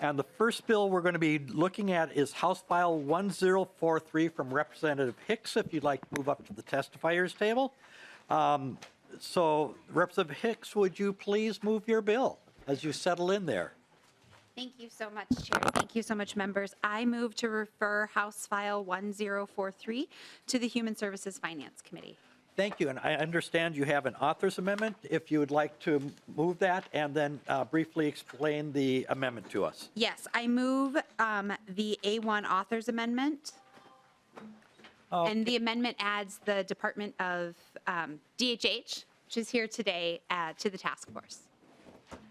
And the first bill we're going to be looking at is House File 1043 from Representative Hicks, if you'd like to move up to the testifiers table. So Representative Hicks, would you please move your bill as you settle in there? Thank you so much, Chair. Thank you so much, members. I move to refer House File 1043 to the Human Services Finance Committee. Thank you, and I understand you have an author's amendment. If you would like to move that and then briefly explain the amendment to us. Yes, I move the A1 author's amendment. Okay. And the amendment adds the Department of DHH, which is here today, to the task force.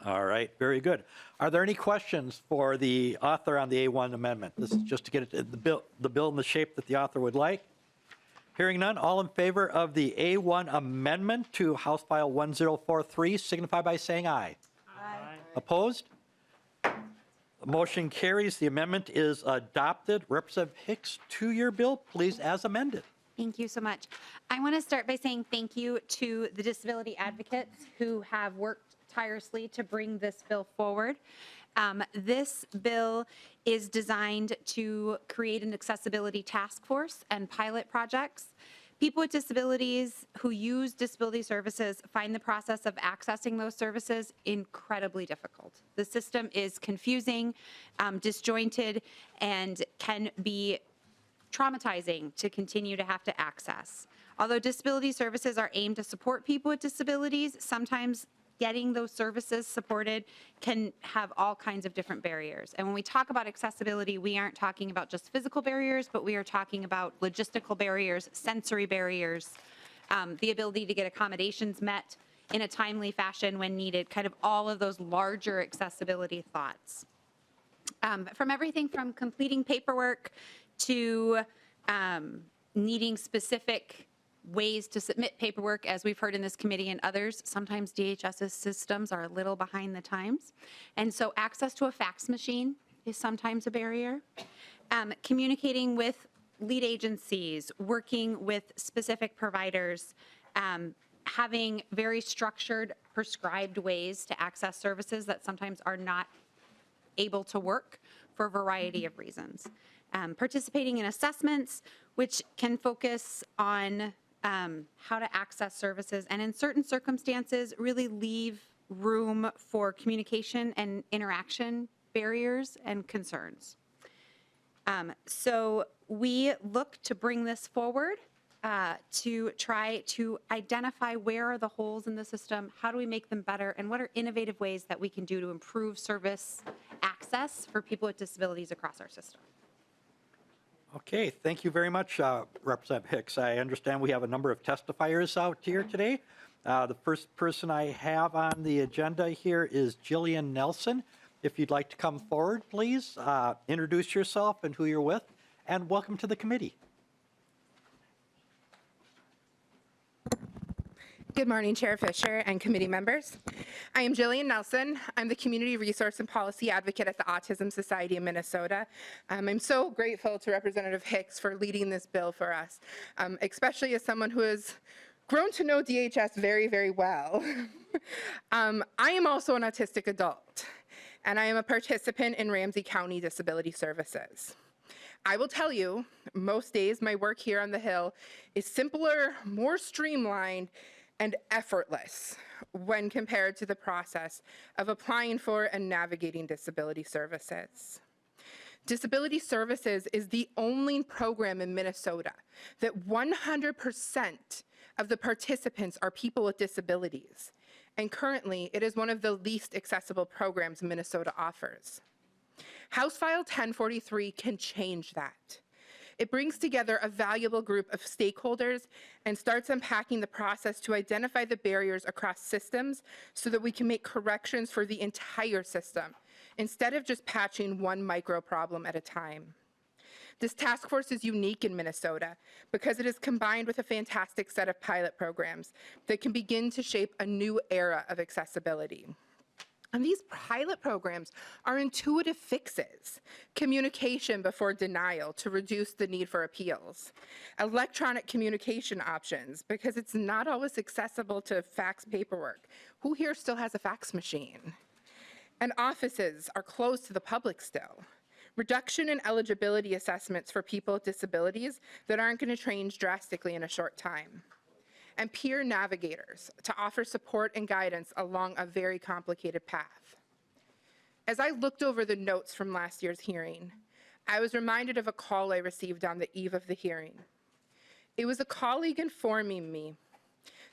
All right, very good. Are there any questions for the author on the A1 amendment? This is just to get it, the bill in the shape that the author would like. Hearing none, all in favor of the A1 amendment to House File 1043 signify by saying aye. Aye. Opposed? The motion carries. The amendment is adopted. Representative Hicks, to your bill, please, as amended. Thank you so much. I want to start by saying thank you to the disability advocates who have worked tirelessly to bring this bill forward. This bill is designed to create an accessibility task force and pilot projects. People with disabilities who use disability services find the process of accessing those services incredibly difficult. The system is confusing, disjointed, and can be traumatizing to continue to have to access. Although disability services are aimed to support people with disabilities, sometimes getting those services supported can have all kinds of different barriers. And when we talk about accessibility, we aren't talking about just physical barriers, but we are talking about logistical barriers, sensory barriers, the ability to get accommodations met in a timely fashion when needed, kind of all of those larger accessibility thoughts. From everything from completing paperwork to needing specific ways to submit paperwork, as we've heard in this committee and others. Sometimes DHS's systems are a little behind the times. And so access to a fax machine is sometimes a barrier. Communicating with lead agencies, working with specific providers, having very structured, prescribed ways to access services that sometimes are not able to work for a variety of reasons. Participating in assessments, which can focus on how to access services, and in certain circumstances really leave room for communication and interaction barriers and concerns. So we look to bring this forward to try to identify where are the holes in the system, how do we make them better, and what are innovative ways that we can do to improve service access for people with disabilities across our system. Okay, thank you very much, Representative Hicks. I understand we have a number of testifiers out here today. The first person I have on the agenda here is Jillian Nelson. If you'd like to come forward, please, introduce yourself and who you're with, and welcome to the committee. Good morning, Chair Fisher and committee members. I am Jillian Nelson. I'm the Community Resource and Policy Advocate at the Autism Society of Minnesota. I'm so grateful to Representative Hicks for leading this bill for us, especially as someone who has grown to know DHS very, very well. I am also an autistic adult, and I am a participant in Ramsey County Disability Services. I will tell you, most days my work here on the Hill is simpler, more streamlined, and effortless when compared to the process of applying for and navigating disability services. Disability Services is the only program in Minnesota that 100% of the participants are people with disabilities, and currently it is one of the least accessible programs Minnesota offers. House File 1043 can change that. It brings together a valuable group of stakeholders and starts unpacking the process to identify the barriers across systems so that we can make corrections for the entire system, instead of just patching one micro problem at a time. This task force is unique in Minnesota because it is combined with a fantastic set of pilot programs that can begin to shape a new era of accessibility. And these pilot programs are intuitive fixes: communication before denial to reduce the need for appeals, electronic communication options because it's not always accessible to fax paperwork. Who here still has a fax machine? and offices are closed to the public still. Reduction in eligibility assessments for people with disabilities that aren't going to change drastically in a short time. And peer navigators to offer support and guidance along a very complicated path. As I looked over the notes from last year's hearing, I was reminded of a call I received on the eve of the hearing. It was a colleague informing me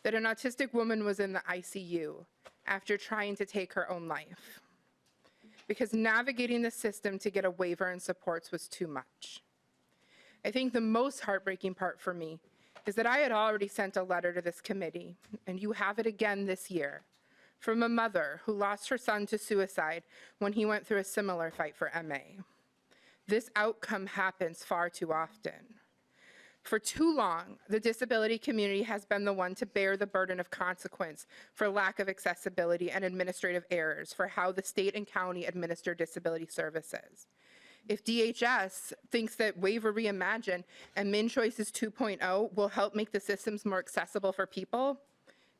that an autistic woman was in the ICU after trying to take her own life because navigating the system to get a waiver and supports was too much. I think the most heartbreaking part for me is that I had already sent a letter to this committee, and you have it again this year, from a mother who lost her son to suicide when he went through a similar fight for MA. This outcome happens far too often. For too long, the disability community has been the one to bear the burden of consequence for lack of accessibility and administrative errors for how the state and county administer disability services. If DHS thinks that Waiver Reimagine and Min Choices 2.0 will help make the systems more accessible for people,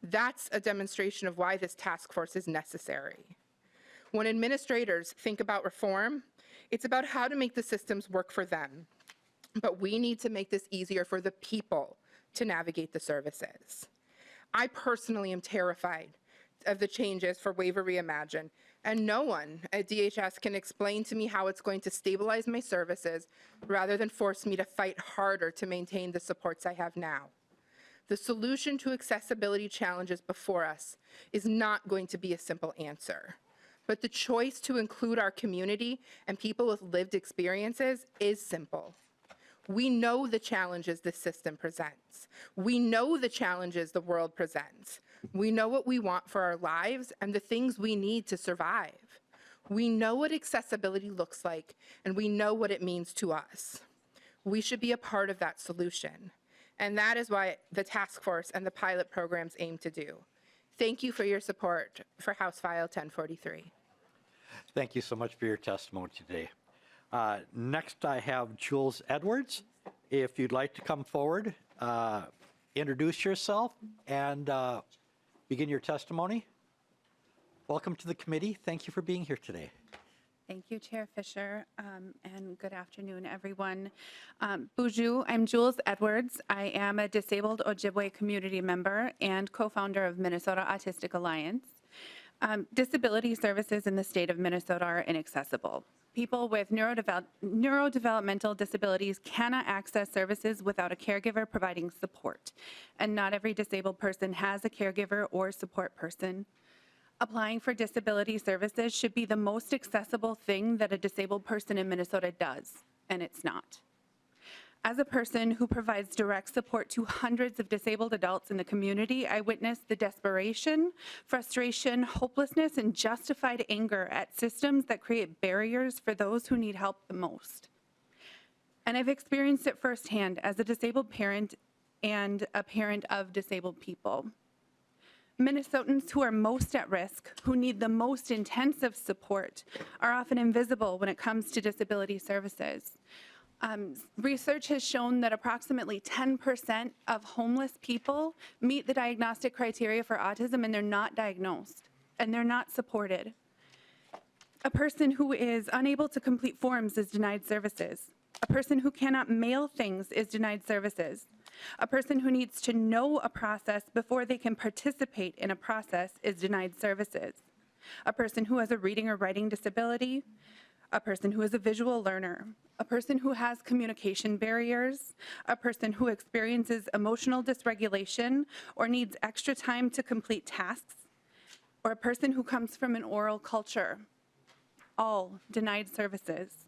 that's a demonstration of why this task force is necessary. When administrators think about reform, it's about how to make the systems work for them. But we need to make this easier for the people to navigate the services. I personally am terrified of the changes for Waiver Reimagine, and no one at DHS can explain to me how it's going to stabilize my services rather than force me to fight harder to maintain the supports I have now. The solution to accessibility challenges before us is not going to be a simple answer, but the choice to include our community and people with lived experiences is simple. We know the challenges this system presents. We know the challenges the world presents. We know what we want for our lives and the things we need to survive. We know what accessibility looks like, and we know what it means to us. We should be a part of that solution. And that is what the task force and the pilot programs aim to do. Thank you for your support for House File 1043. Thank you so much for your testimony today. Next, I have Jules Edwards. If you'd like to come forward, introduce yourself, and begin your testimony. Welcome to the committee. Thank you for being here today. Thank you, Chair Fisher, and good afternoon, everyone. Bonjour, I'm Jules Edwards. I am a disabled Ojibwe community member and co-founder of Minnesota Autistic Alliance. Disability services in the state of Minnesota are inaccessible. People with neurodevelopmental disabilities cannot access services without a caregiver providing support, and not every disabled person has a caregiver or support person. Applying for disability services should be the most accessible thing that a disabled person in Minnesota does, and it's not. As a person who provides direct support to hundreds of disabled adults in the community, I witnessed the desperation, frustration, hopelessness, and justified anger at systems that create barriers for those who need help the most. And I've experienced it firsthand as a disabled parent and a parent of disabled people. Minnesotans who are most at risk, who need the most intensive support, are often invisible when it comes to disability services. Research has shown that approximately 10% of homeless people meet the diagnostic criteria for autism, and they're not diagnosed, and they're not supported. A person who is unable to complete forms is denied services. A person who cannot mail things is denied services. A person who needs to know a process before they can participate in a process is denied services. A person who has a reading or writing disability, a person who is a visual learner, a person who has communication barriers, a person who experiences emotional dysregulation or needs extra time to complete tasks, or a person who comes from an oral culture, all denied services.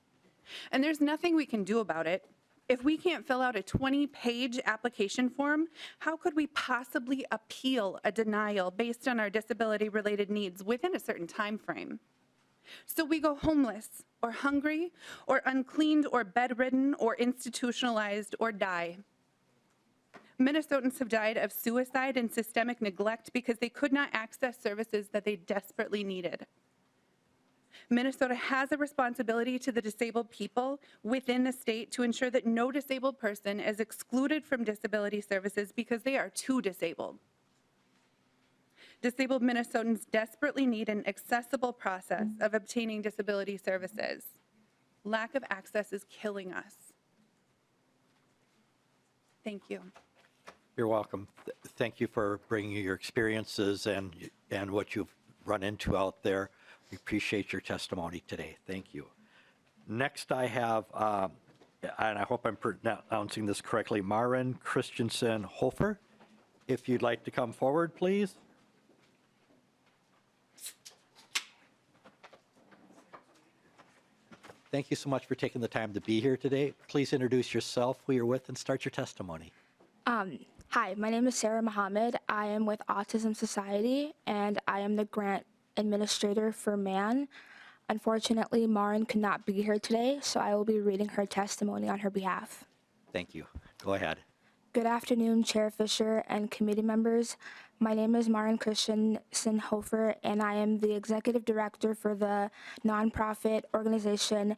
And there's nothing we can do about it. If we can't fill out a 20-page application form, how could we possibly appeal a denial based on our disability-related needs within a certain time frame? So we go homeless, or hungry, or uncleaned, or bedridden, or institutionalized, or die. Minnesotans have died of suicide and systemic neglect because they could not access services that they desperately needed. Minnesota has a responsibility to the disabled people within the state to ensure that no disabled person is excluded from disability services because they are too disabled. Disabled Minnesotans desperately need an accessible process of obtaining disability services. Lack of access is killing us. Thank you. You're welcome. Thank you for bringing your experiences and what you've run into out there. We appreciate your testimony today. Thank you. Next, I have, and I hope I'm pronouncing this correctly, Maren Christensen Hofer. If you'd like to come forward, please. Thank you so much for taking the time to be here today. Please introduce yourself, who you're with, and start your testimony. Hi, my name is Sarah Mohammed. I am with Autism Society, and I am the grant administrator for MAN. Unfortunately, Maren could not be here today, so I will be reading her testimony on her behalf. Thank you. Go ahead. Good afternoon, Chair Fisher and committee members. My name is Maren Christensen Hofer, and I am the executive director for the nonprofit organization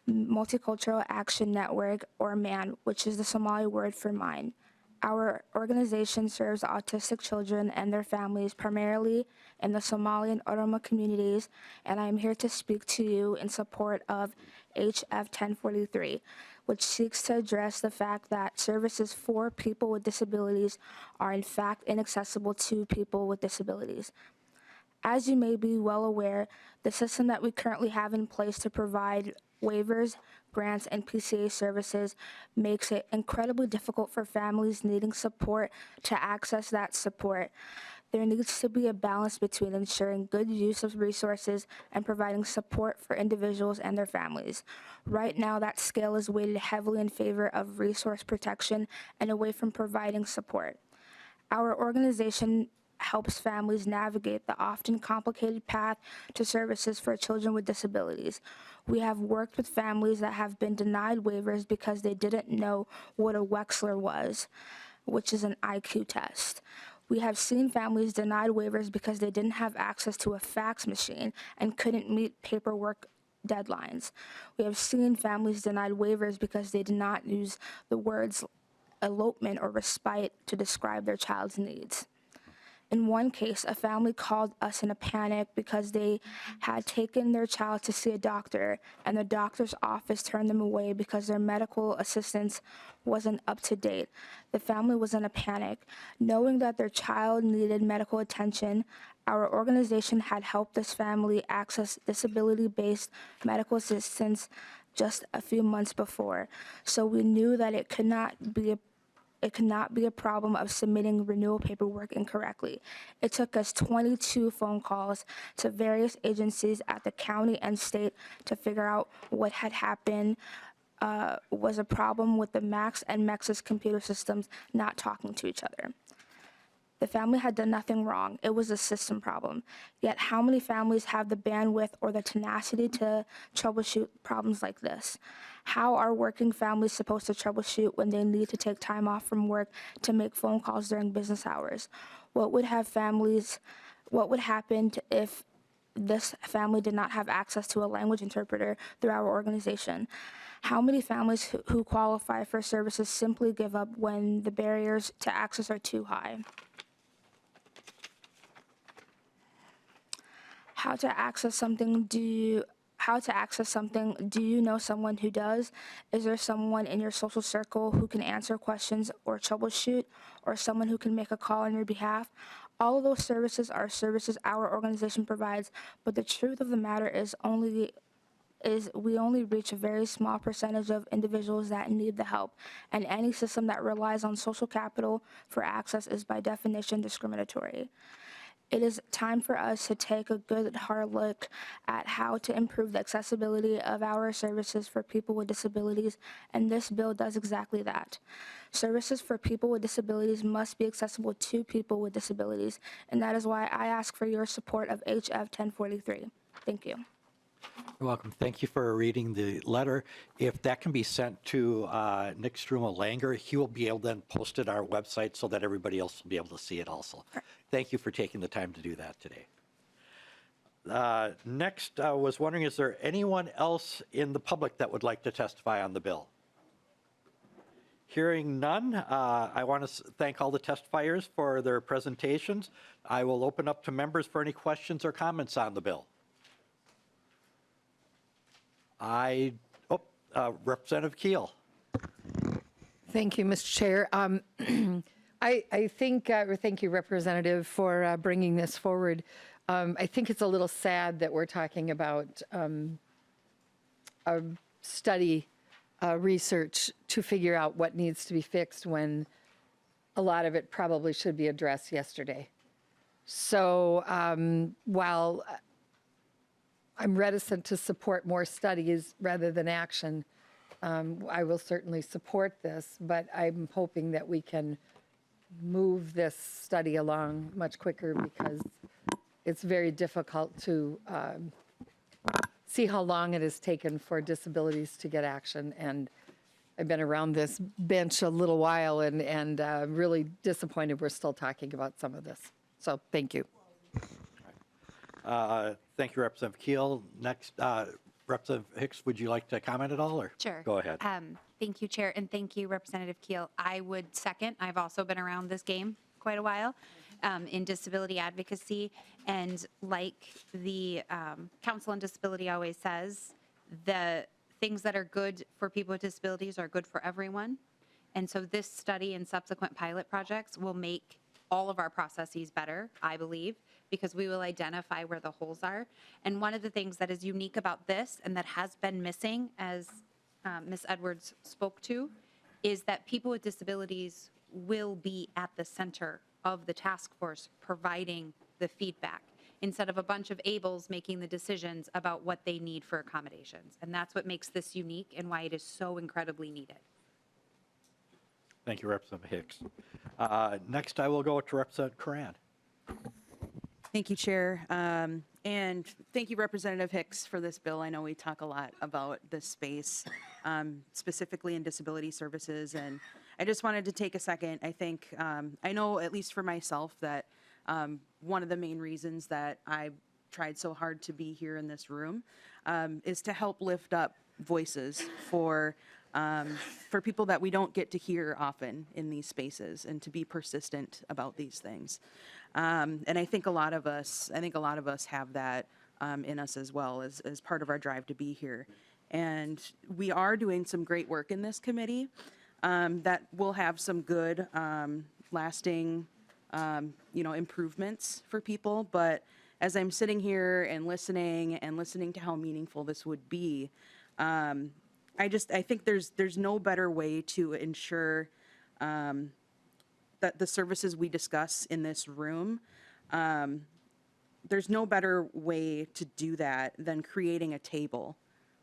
Multicultural Action Network, or MAN, which is the Somali word for mine. Our organization serves autistic children and their families primarily in the Somali and Oromo communities, and I am here to speak to you in support of HF1043, which seeks to address the fact that services for people with disabilities are in fact inaccessible to people with disabilities. As you may be well aware, the system that we currently have in place to provide waivers, grants, and PCA services makes it incredibly difficult for families needing support to access that support. There needs to be a balance between ensuring good use of resources and providing support for individuals and their families. Right now, that scale is weighted heavily in favor of resource protection and away from providing support. Our organization helps families navigate the often complicated path to services for children with disabilities. We have worked with families that have been denied waivers because they didn't know what a Wechsler was, which is an IQ test. We have seen families denied waivers because they didn't have access to a fax machine and couldn't meet paperwork deadlines. We have seen families denied waivers because they did not use the words elopement or respite to describe their child's needs. In one case, a family called us in a panic because they had taken their child to see a doctor, and the doctor's office turned them away because their medical assistance wasn't up to date. The family was in a panic. Knowing that their child needed medical attention, our organization had helped this family access disability-based medical assistance just a few months before. So we knew that it could not be a problem of submitting renewal paperwork incorrectly. It took us 22 phone calls to various agencies at the county and state to figure out what had happened was a problem with the Max and Mex's computer systems not talking to each other. The family had done nothing wrong. It was a system problem. Yet how many families have the bandwidth or the tenacity to troubleshoot problems like this? How are working families supposed to troubleshoot when they need to take time off from work to make phone calls during business hours? What would happen if this family did not have access to a language interpreter through our organization? How many families who qualify for services simply give up when the barriers to access are too high? How to access something? Do you know someone who does? Is there someone in your social circle who can answer questions or troubleshoot, or someone who can make a call on your behalf? All of those services are services our organization provides, but the truth of the matter is we only reach a very small percentage of individuals that need the help, and any system that relies on social capital for access is by definition discriminatory. It is time for us to take a good hard look at how to improve the accessibility of our services for people with disabilities, and this bill does exactly that. Services for people with disabilities must be accessible to people with disabilities, and that is why I ask for your support of HF 1043. Thank you. You're welcome. Thank you for reading the letter. If that can be sent to Nick Struma-Langer, he will be able to then post it on our website so that everybody else will be able to see it also. Thank you for taking the time to do that today. Next, I was wondering, is there anyone else in the public that would like to testify on the bill? Hearing none, I want to thank all the testifiers for their presentations. I will open up to members for any questions or comments on the bill. Representative Keel. Thank you, Mr. Chair. I think, thank you, Representative, for bringing this forward. I think it's a little sad that we're talking about a study research to figure out what needs to be fixed when a lot of it probably should be addressed yesterday. So while I'm reticent to support more studies rather than action, I will certainly support this, but I'm hoping that we can move this study along much quicker because it's very difficult to see how long it has taken for disabilities to get action. And I've been around this bench a little while and really disappointed we're still talking about some of this. So thank you. Thank you, Representative Keel. Next, Representative Hicks, would you like to comment at all? Or Sure. Go ahead. Thank you, Chair, and thank you, Representative Keel. I would second. I've also been around this game quite a while in disability advocacy. And like the Council on Disability always says, the things that are good for people with disabilities are good for everyone. And so this study and subsequent pilot projects will make all of our processes better, I believe, because we will identify where the holes are. And one of the things that is unique about this and that has been missing, as Ms. Edwards spoke to, is that people with disabilities will be at the center of the task force providing the feedback instead of a bunch of ables making the decisions about what they need for accommodations. And that's what makes this unique and why it is so incredibly needed. Thank you, Representative Hicks. Next, I will go to Representative Coran. Thank you, Chair. And thank you, Representative Hicks, for this bill. I know we talk a lot about this space, specifically in disability services. And I just wanted to take a second. I think, I know, at least for myself, that one of the main reasons that I tried so hard to be here in this room is to help lift up voices for people that we don't get to hear often in these spaces, and to be persistent about these things. And I think a lot of us have that in us as well as part of our drive to be here. And we are doing some great work in this committee that will have some good, lasting, improvements for people. But as I'm sitting here and listening to how meaningful this would be, I think there's no better way to ensure that the services we discuss in this room, there's no better way to do that than creating a table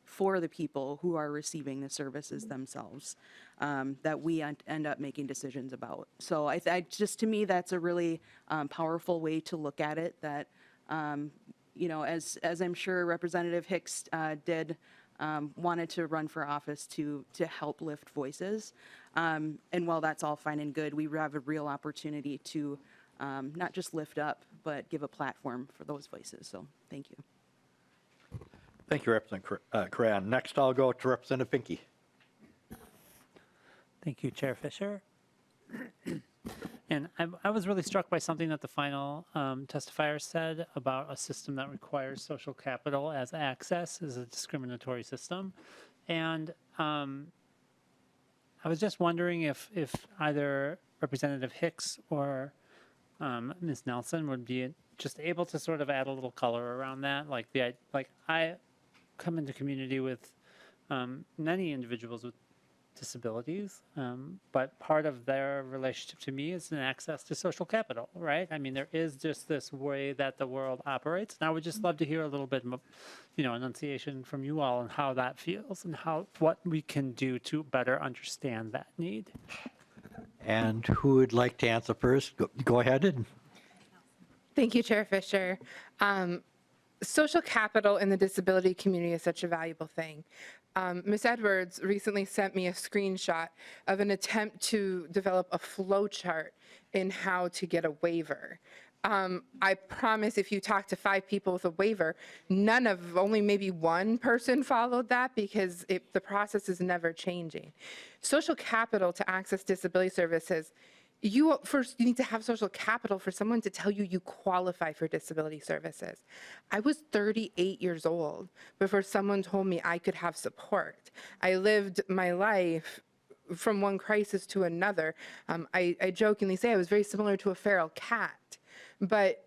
for the people who are receiving the services themselves that we end up making decisions about. So I just, to me, that's a really powerful way to look at it, that, as I'm sure Representative Hicks did, wanted to run for office to help lift voices. And while that's all fine and good, we have a real opportunity to not just lift up, but give a platform for those voices. So thank you. Thank you, Representative Coran. Next, I'll go to Representative Finke. Thank you, Chair Fisher. And I was really struck by something that the final testifier said about a system that requires social capital as access is a discriminatory system. And I was just wondering if either Representative Hicks or Ms. Nelson would be just able to sort of add a little color around that. Like I come into community with many individuals with disabilities, but part of their relationship to me is an access to social capital, right? I mean, there is just this way that the world operates, and I would just love to hear a little bit, enunciation from you all on how that feels and what we can do to better understand that need. And who would like to answer first? Go ahead. Thank you, Chair Fisher. Social capital in the disability community is such a valuable thing. Ms. Edwards recently sent me a screenshot of an attempt to develop a flow chart in how to get a waiver. I promise if you talk to 5 people with a waiver, only maybe one person followed that because the process is never changing. Social capital to access disability services, you need to have social capital for someone to tell you you qualify for disability services. I was 38 years old before someone told me I could have support. I lived my life from one crisis to another. I jokingly say I was very similar to a feral cat. But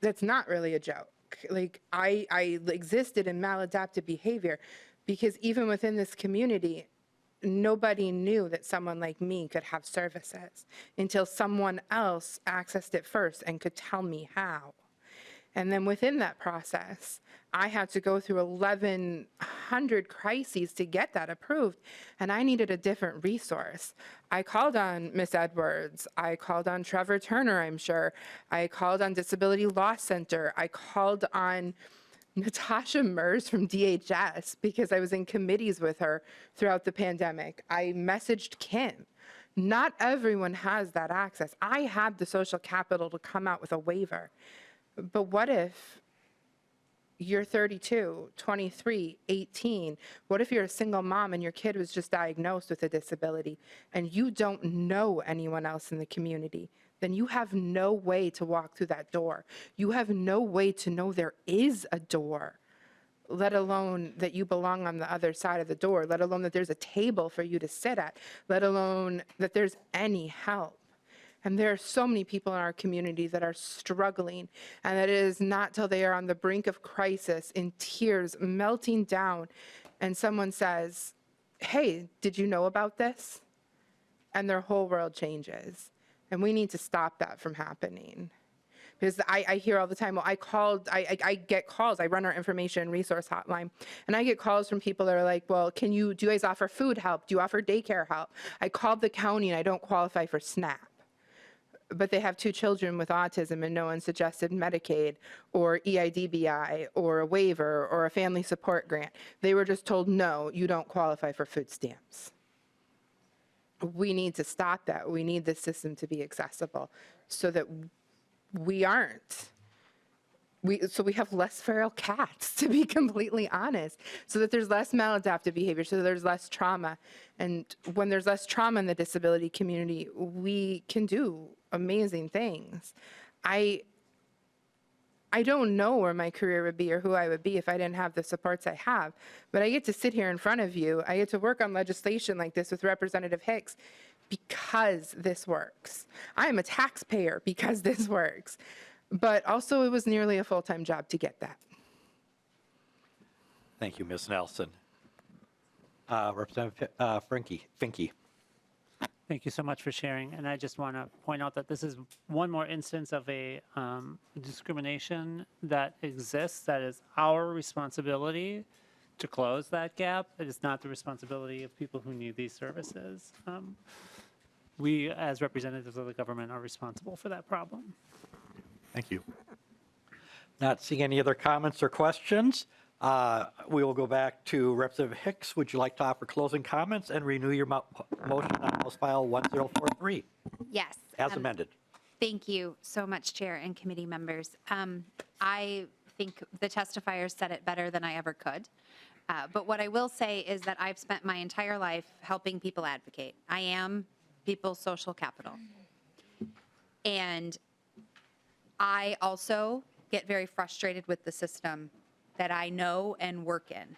that's not really a joke. Like I existed in maladaptive behavior because even within this community, nobody knew that someone like me could have services until someone else accessed it first and could tell me how. And then within that process, I had to go through 1,100 crises to get that approved, and I needed a different resource. I called on Miss Edwards. I called on Trevor Turner, I'm sure. I called on Disability Law Center. I called on Natasha Mers from DHS because I was in committees with her throughout the pandemic. I messaged Kim. Not everyone has that access. I had the social capital to come out with a waiver. But what if you're 32, 23, 18? What if you're a single mom and your kid was just diagnosed with a disability and you don't know anyone else in the community? Then you have no way to walk through that door. You have no way to know there is a door, let alone that you belong on the other side of the door, let alone that there's a table for you to sit at, let alone that there's any help. And there are so many people in our community that are struggling, and that it is not till they are on the brink of crisis, in tears, melting down, and someone says, hey, did you know about this? And their whole world changes. And we need to stop that from happening. Because I hear all the time, well, I get calls, I run our information resource hotline, and I get calls from people that are like, well, do you guys offer food help? Do you offer daycare help? I called the county and I don't qualify for SNAP. But they have 2 children with autism and no one suggested Medicaid or EIDBI or a waiver or a family support grant. They were just told, no, you don't qualify for food stamps. We need to stop that. We need the system to be accessible so that we aren't. So we have less feral cats, to be completely honest, so that there's less maladaptive behavior, so that there's less trauma. And when there's less trauma in the disability community, we can do amazing things. I don't know where my career would be or who I would be if I didn't have the supports I have, but I get to sit here in front of you. I get to work on legislation like this with Representative Hicks because this works. I am a taxpayer because this works. But also, it was nearly a full-time job to get that. Thank you, Ms. Nelson. Representative Finke. Thank you so much for sharing. And I just want to point out that this is one more instance of a discrimination that exists that is our responsibility to close that gap. It is not the responsibility of people who need these services. We, as representatives of the government, are responsible for that problem. Thank you. Not seeing any other comments or questions. We will go back to Representative Hicks. Would you like to offer closing comments and renew your motion on House File 1043 Yes. as amended? Thank you so much, Chair and committee members. I think the testifiers said it better than I ever could. But what I will say is that I've spent my entire life helping people advocate. I am people's social capital. And I also get very frustrated with the system that I know and work in.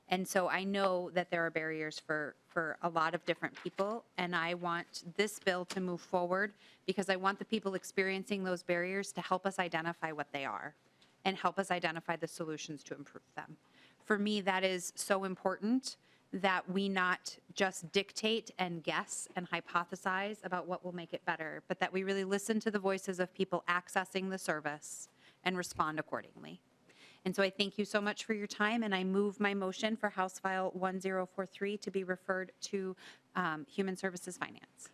And so I know that there are barriers for a lot of different people, and I want this bill to move forward because I want the people experiencing those barriers to help us identify what they are and help us identify the solutions to improve them. For me, that is so important that we not just dictate and guess and hypothesize about what will make it better, but that we really listen to the voices of people accessing the service and respond accordingly. And so I thank you so much for your time, and I move my motion for House File 1043 to be referred to Human Services Finance.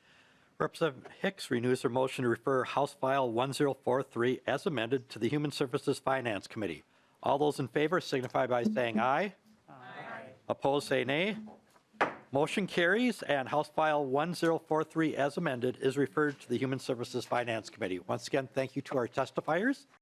Representative Hicks renews her motion to refer House File 1043 as amended to the Human Services Finance Committee. All those in favor signify by saying aye. Opposed, say nay. Motion carries, and House File 1043 as amended is referred to the Human Services Finance Committee. Once again, thank you to our testifiers.